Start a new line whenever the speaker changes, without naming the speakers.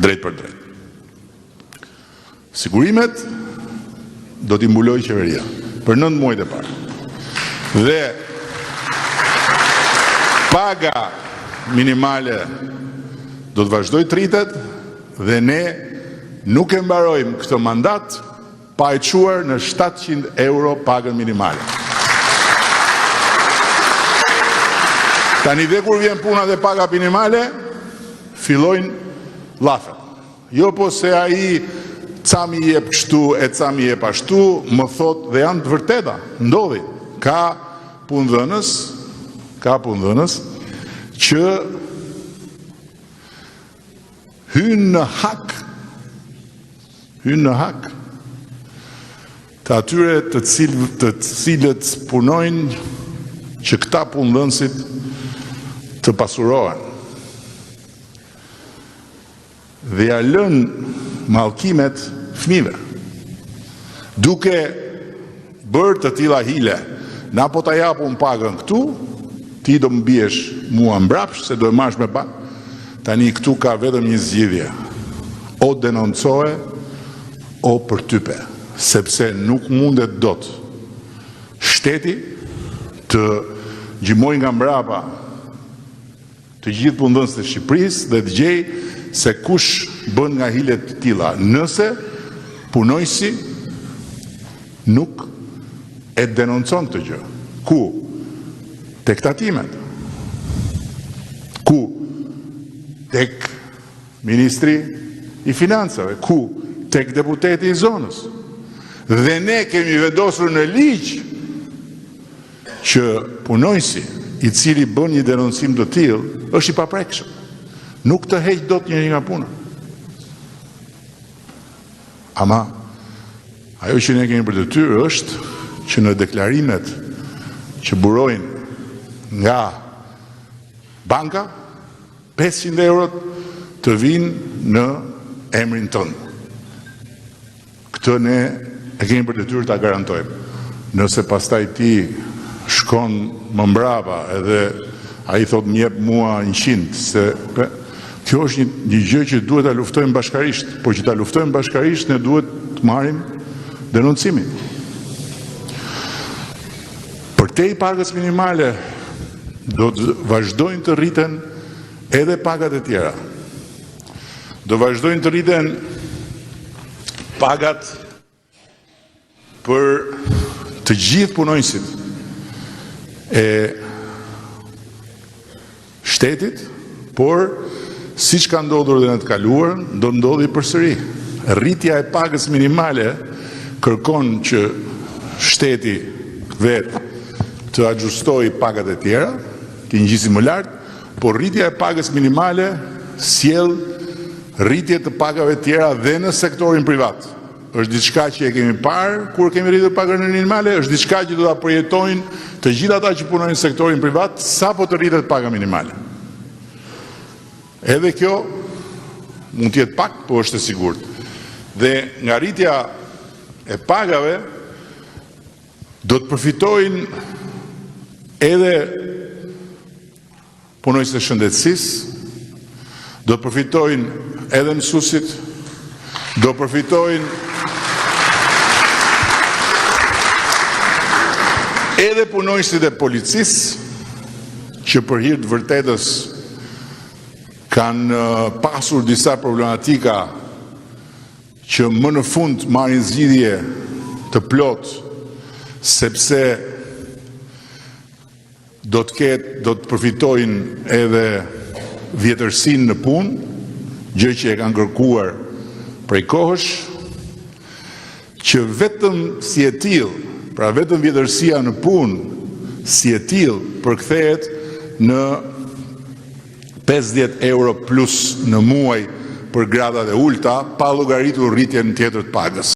drejt për drejt. Sigurimet do t'i mbuloj qeveria për 9 muajt e parë. Dhe paga minimale do të vazhdoj të rritet dhe ne nuk e mbarojmë këtë mandat pa e quar në 700 euro pagën minimale. Tani dhe kur vjen puna dhe paga minimale, fillojnë llafet. Jo po se ai ca mi jep kështu e ca mi jep ashtu, më thot dhe janë të vërteta, ndodhi. Ka punëdhënës që hynë në hak të atyre të cilët punojnë që këta punëdhënësit të pasurohen. Dhe ja lënë mallkimet fëmijëve. Duke bërë të tilla hile, na po ta japun pagën këtu, ti do më biesh mua mbrapsht se do e marrësh me pak. Tani këtu ka vetëm një zgjidhje. O denoncoje, o përtype, sepse nuk mundet dot shteti të gjymoj nga mbrapa të gjithë punëdhënësit e Shqipërisë dhe të gjej se kush bën nga hilet të tilla, nëse punojësi nuk e denoncon këtë gjë. Ku? Tek tatimet. Ku? Tek Ministri i Financave. Ku? Tek deputeti i zonës. Dhe ne kemi vendosur në ligj që punojësi i cili bën një denoncim të tillë është i paprekshëm. Nuk të heq dot njëri nga puna. Ama ajo që ne kemi për detyrë është që në deklarimet që burojnë nga banka, 500 euro të vinë në emrin tënd. Këtë ne e kemi për detyrë ta garantojmë. Nëse pastaj ti shkon më mbrapa edhe ai thot më jep mua 100 se kjo është një gjë që duhet ta luftojmë bashkarisht, por që ta luftojmë bashkarisht ne duhet të marrim denoncimin. Përtej pagës minimale do të vazhdojnë të rriten edhe pagat e tjera. Do vazhdojnë të rriten pagat për të gjithë punonjësit e shtetit, por siç ka ndodhur edhe në të kaluarën, do ndodhi përsëri. Rritja e pagës minimale kërkon që shteti vetë të ajustoj pagat e tjera, të ngjisë më lart, por rritja e pagës minimale sjell rritje të pagave tjera dhe në sektorin privat. Është diçka që e kemi parë kur kemi rritur pagën minimale, është diçka që do ta përjetojnë të gjithë ata që punojnë në sektorin privat sapo të rritet paga minimale. Edhe kjo mund të jetë pak, po është e sigurt. Dhe nga rritja e pagave do të përfitojnë edhe punojësit e shëndetësisë, do të përfitojnë edhe mësuesit, do përfitojnë edhe punojësit e policisë që për hir të vërtetës kanë pasur disa problematika që më në fund marrin zgjidhje të plot, sepse do të përfitojnë edhe vjetërsinë në punë, gjë që e kanë kërkuar prej kohësh, që vetëm si e tillë, pra vetëm vjetërsia në punë si e tillë përkthehet në 50 euro plus në muaj për gradat e ulta, pa llogaritur rritjen tjetër të pagës.